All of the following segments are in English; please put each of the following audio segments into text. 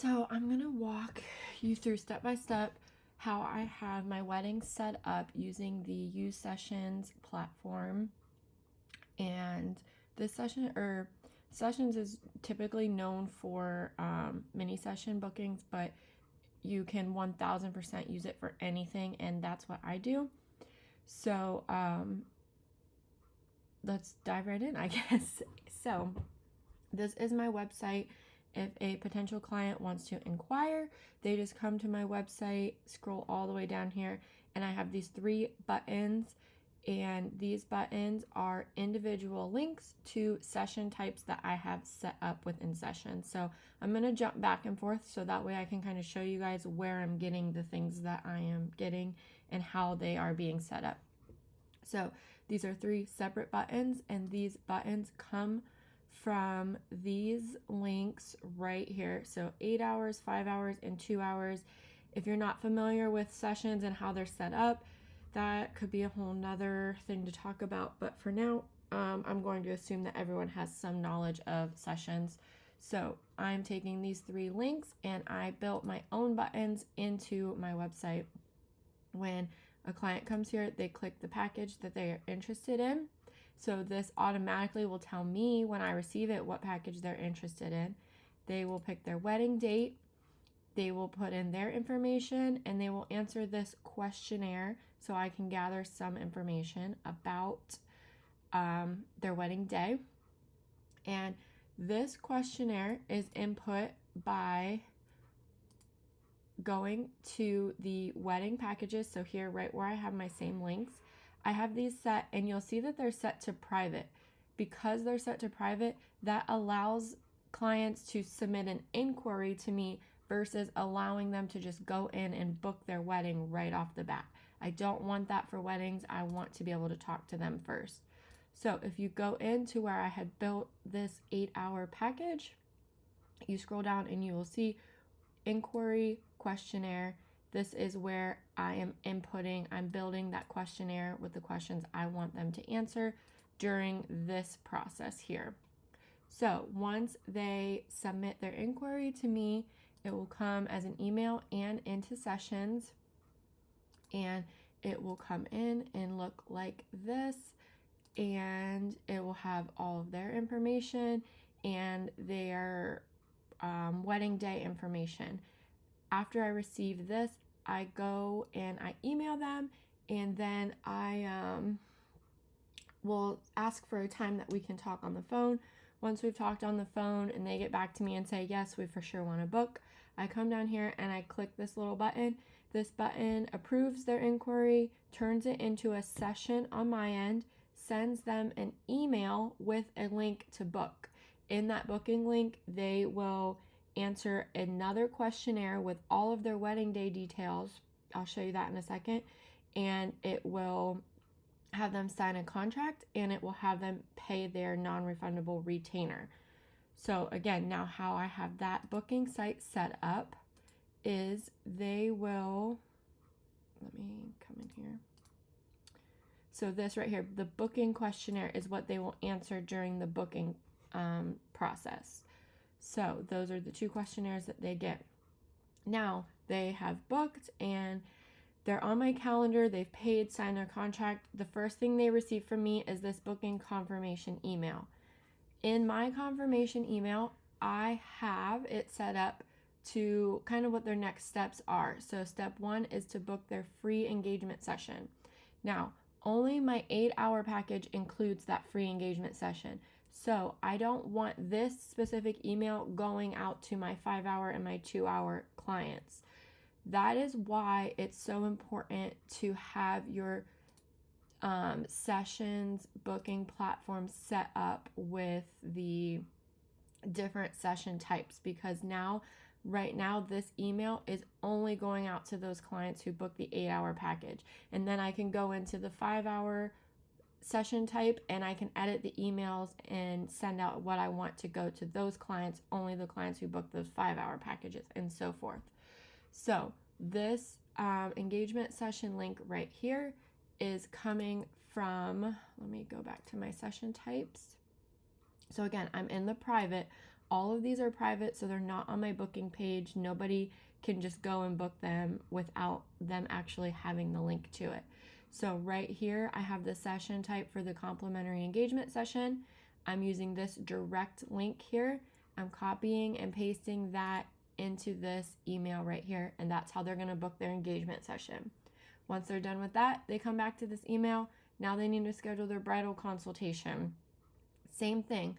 So I'm going to walk you through step by step how I have my wedding set up using the USessions platform. And this sessions is typically known for mini session bookings, but you can 1000% use it for anything, and that's what I do. So let's dive right in, I guess. So this is my website. If a potential client wants to inquire, they just come to my website, scroll all the way down here, and I have these 3 buttons. And these buttons are individual links to session types that I have set up within Session. So I'm going to jump back and forth so that way I can kind of show you guys where I'm getting the things that I am getting and how they are being set up. So these are 3 separate buttons, and these buttons come from these links right here. So 8 hours, 5 hours, and 2 hours. If you're not familiar with sessions and how they're set up, that could be a whole nother thing to talk about. But for now, I'm going to assume that everyone has some knowledge of sessions. So I'm taking these 3 links and I built my own buttons into my website. When a client comes here, they click the package that they are interested in. So this automatically will tell me when I receive it what package they're interested in. They will pick their wedding date, they will put in their information, and they will answer this questionnaire so I can gather some information about their wedding day. And this questionnaire is input by going to the wedding packages. So here, right where I have my same links, I have these set, and you'll see that they're set to private. Because they're set to private, that allows clients to submit an inquiry to me versus allowing them to just go in and book their wedding right off the bat. I don't want that for weddings. I want to be able to talk to them first. So if you go into where I had built this 8-hour package, you scroll down and you will see inquiry questionnaire. This is where I am I'm building that questionnaire with the questions I want them to answer during this process here. So once they submit their inquiry to me, it will come as an email and into Sessions, and it will come in and look like this, and it will have all of their information and their wedding day information. After I receive this, I go and I email them, and then I will ask for a time that we can talk on the phone. Once we've talked on the phone and they get back to me and say, yes, we for sure want to book, I come down here and I click this little button. This button approves their inquiry, turns it into a session on my end, sends them an email with a link to book. In that booking link, they will answer another questionnaire with all of their wedding day details. I'll show you that in a second. And it will have them sign a contract, and it will have them pay their non-refundable retainer. So again, now how I have that booking site set up is they will, let me come in here. So this right here, the booking questionnaire is what they will answer during the booking process. So those are the 2 questionnaires that they get. Now they have booked and they're on my calendar, they've paid, signed their contract. The first thing they receive from me is this booking confirmation email. In my confirmation email, I have it set up to kind of what their next steps are. So step 1 is to book their free engagement session. Now, only my 8-hour package includes that free engagement session. So I don't want this specific email going out to my 5-hour and my 2-hour clients. That is why it's so important to have your sessions booking platform set up with the different session types, because right now this email is only going out to those clients who book the 8-hour package. And then I can go into the 5-hour session type and I can edit the emails and send out what I want to go to those clients, only the clients who book those 5-hour packages, and so forth. So this engagement session link right here is coming from, let me go back to my session types. So again, I'm in the private. all of these are private, so they're not on my booking page. Nobody can just go and book them without them actually having the link to it. So right here, I have the session type for the complimentary engagement session. I'm using this direct link here. I'm copying and pasting that into this email right here, and that's how they're going to book their engagement session. Once they're done with that, they come back to this email. Now they need to schedule their bridal consultation. Same thing.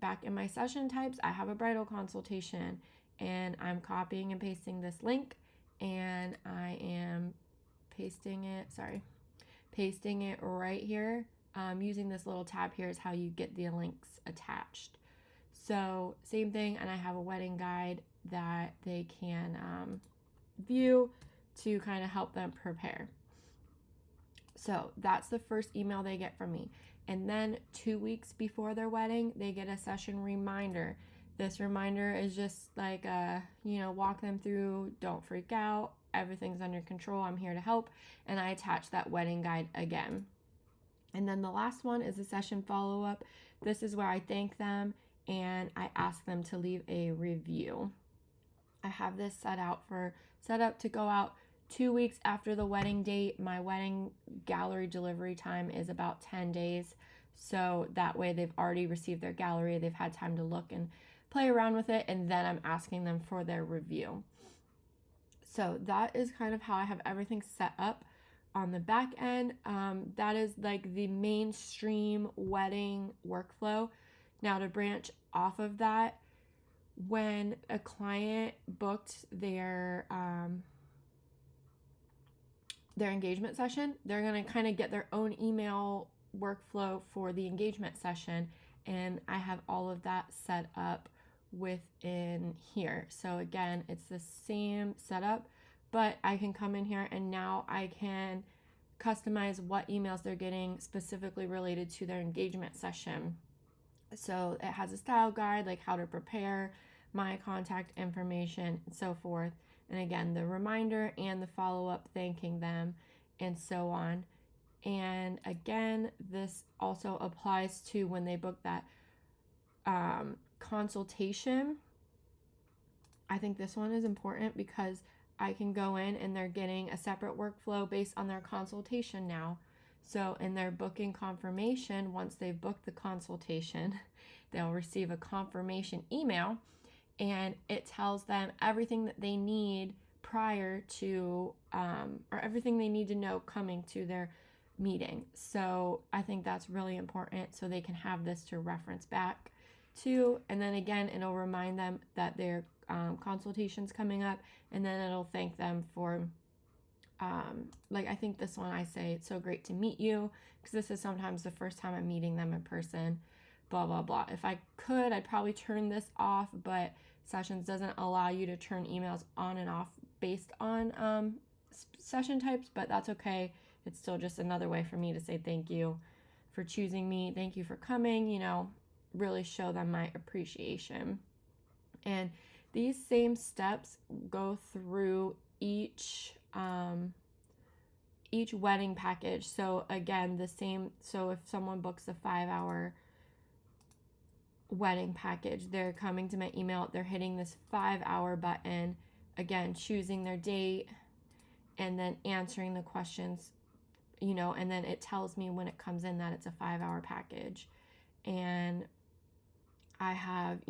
Back in my session types, I have a bridal consultation, and I'm copying and pasting this link, and I am pasting it right here. Using this little tab here is how you get the links attached. So same thing, and I have a wedding guide that they can view to kind of help them prepare. So that's the first email they get from me. And then 2 weeks before their wedding, they get a session reminder. This reminder is just like, walk them through, don't freak out, everything's under control, I'm here to help. And I attach that wedding guide again. And then the last one is a session follow-up. This is where I thank them and I ask them to leave a review. I have this set up to go out 2 weeks after the wedding date. My wedding gallery delivery time is about 10 days. So that way they've already received their gallery. They've had time to look and play around with it. And then I'm asking them for their review. So that is kind of how I have everything set up on the back end. That is like the mainstream wedding workflow. Now to branch off of that, when a client booked their engagement session, they're going to kind of get their own email workflow for the engagement session, and I have all of that set up within here. So again, it's the same setup, but I can come in here and now I can customize what emails they're getting specifically related to their engagement session. So it has a style guide, like how to prepare, my contact information, and so forth. And again, the reminder and the follow-up thanking them and so on. And again, this also applies to when they book that consultation. I think this one is important because I can go in and they're getting a separate workflow based on their consultation now. So in their booking confirmation, once they've booked the consultation, they'll receive a confirmation email, and it tells them everything that they need prior to, or everything they need to know coming to their meeting. So I think that's really important, so they can have this to reference back to. And then again, it'll remind them that their consultation's coming up, and then it'll thank them for I think this one I say, it's so great to meet you, because this is sometimes the first time I'm meeting them in person, blah, blah, blah. If I could, I'd probably turn this off, but Sessions doesn't allow you to turn emails on and off based on session types, but that's okay. It's still just another way for me to say thank you for choosing me. Thank you for coming, really show them my appreciation. And these same steps go through each wedding package. So again, so if someone books a 5-hour wedding package, they're coming to my email, they're hitting this 5-hour button, again, choosing their date, and then answering the questions, and then it tells me when it comes in that it's a 5-hour package. And I have,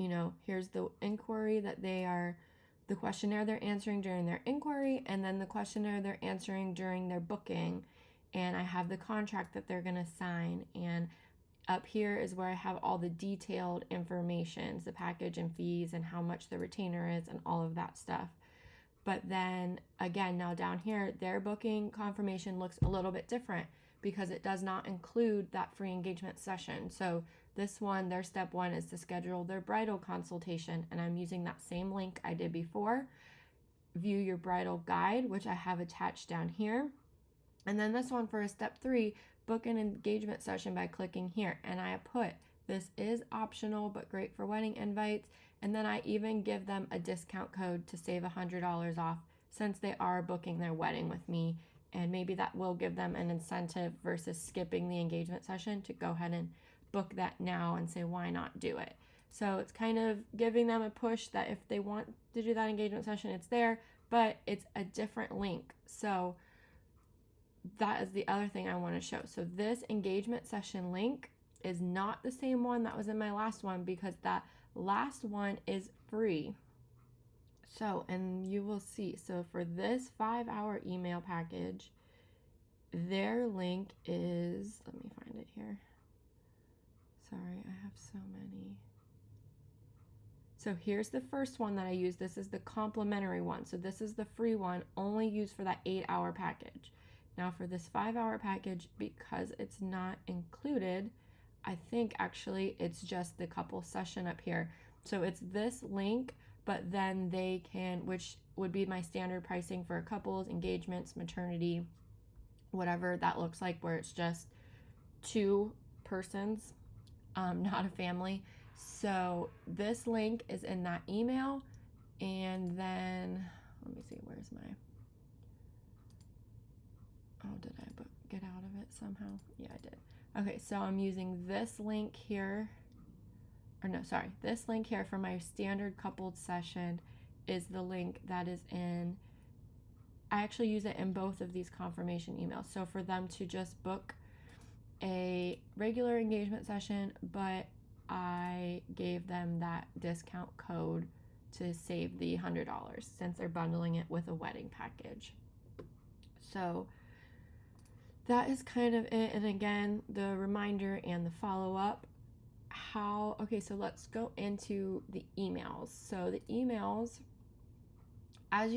here's the inquiry that the questionnaire they're answering during their inquiry, and then the questionnaire they're answering during their booking. And I have the contract that they're going to sign. And up here is where I have all the detailed information, the package and fees and how much the retainer is and all of that stuff. But then again, now down here, their booking confirmation looks a little bit different because it does not include that free engagement session. So this one, their step one is to schedule their bridal consultation, and I'm using that same link I did before. View your bridal guide, which I have attached down here. And then this one for a step 3, book an engagement session by clicking here. And I put, this is optional, but great for wedding invites. And then I even give them a discount code to save $100 off since they are booking their wedding with me. And maybe that will give them an incentive versus skipping the engagement session to go ahead and book that now and say, why not do it? So it's kind of giving them a push that if they want to do that engagement session, it's there, but it's a different link. So that is the other thing I want to show. So this engagement session link is not the same one that was in my last one, because that last one is free. So, and you will see, so for this 5-hour email package, their link is, let me find it here. Sorry, I have so many. So here's the first one that I use. This is the complimentary one. So this is the free one, only used for that 8-hour package. Now for this 5-hour package, because it's not included, I think actually it's just the couple session up here. So it's this link, but then they can, which would be my standard pricing for couples, engagements, maternity, whatever that looks like, where it's just 2 persons, not a family. So this link is in that email, and then let me see, where's my, oh, did I get out of it somehow? Yeah, I did. Okay, so I'm using this link here, or no, sorry, this link here for my standard coupled session is the link that is in, I actually use it in both of these confirmation emails. So for them to just book a regular engagement session, but I gave them that discount code to save the $100 since they're bundling it with a wedding package. So that is kind of it. And again, the reminder and the follow-up. Okay, so let's go into the emails. So the emails, as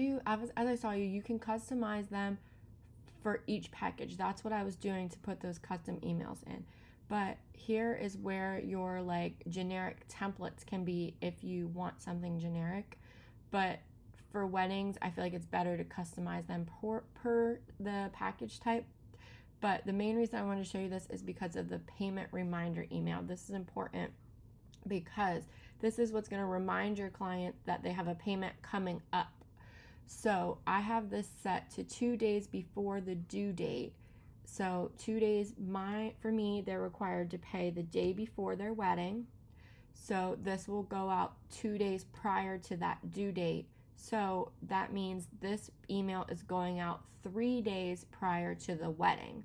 I saw you can customize them for each package. That's what I was doing to put those custom emails in. But here is where your like generic templates can be if you want something generic. But for weddings, I feel like it's better to customize them per the package type. But the main reason I want to show you this is because of the payment reminder email. This is important because this is what's going to remind your client that they have a payment coming up. So I have this set to 2 days before the due date. So 2 days, for me, they're required to pay the day before their wedding. So this will go out 2 days prior to that due date. So that means this email is going out 3 days prior to the wedding.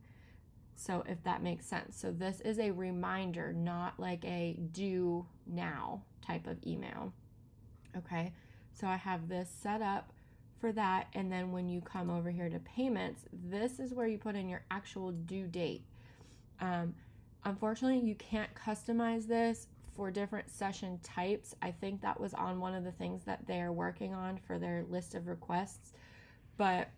So if that makes sense. So this is a reminder, not like a due now type of email. Okay, so I have this set up for that, and then when you come over here to payments, this is where you put in your actual due date. Unfortunately, you can't customize this for different session types. I think that was on one of the things that they're working on for their list of requests. But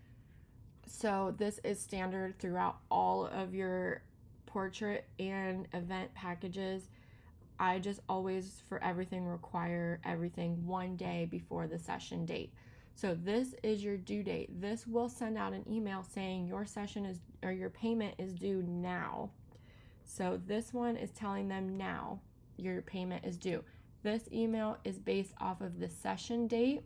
so this is standard throughout all of your portrait and event packages. I just always, for everything, require everything 1 day before the session date. So this is your due date. This will send out an email saying your session is, or your payment is due now. So this one is telling them now your payment is due. This email is based off of the session date,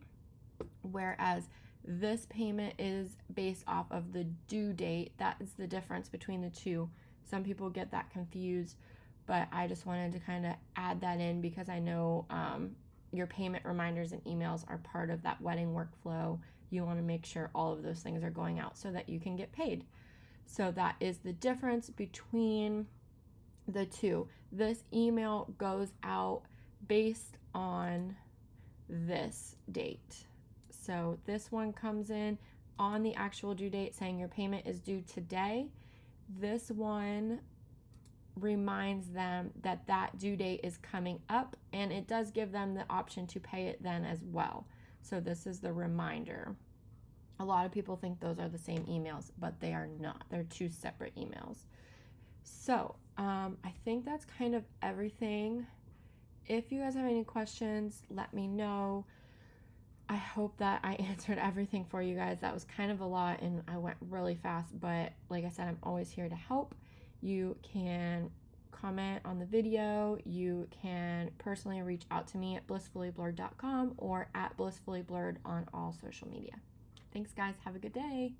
whereas this payment is based off of the due date. That is the difference between the two. Some people get that confused, but I just wanted to kind of add that in because I know your payment reminders and emails are part of that wedding workflow. You want to make sure all of those things are going out so that you can get paid. So that is the difference between the two. This email goes out based on this date. So this one comes in on the actual due date saying your payment is due today. This one reminds them that that due date is coming up, and it does give them the option to pay it then as well. So this is the reminder. A lot of people think those are the same emails, but they are not. They're 2 separate emails. So I think that's kind of everything. If you guys have any questions, let me know. I hope that I answered everything for you guys. That was kind of a lot and I went really fast, but like I said, I'm always here to help. You can comment on the video. You can personally reach out to me at blissfullyblurred.com or at blissfullyblurred on all social media. Thanks, guys. Have a good day.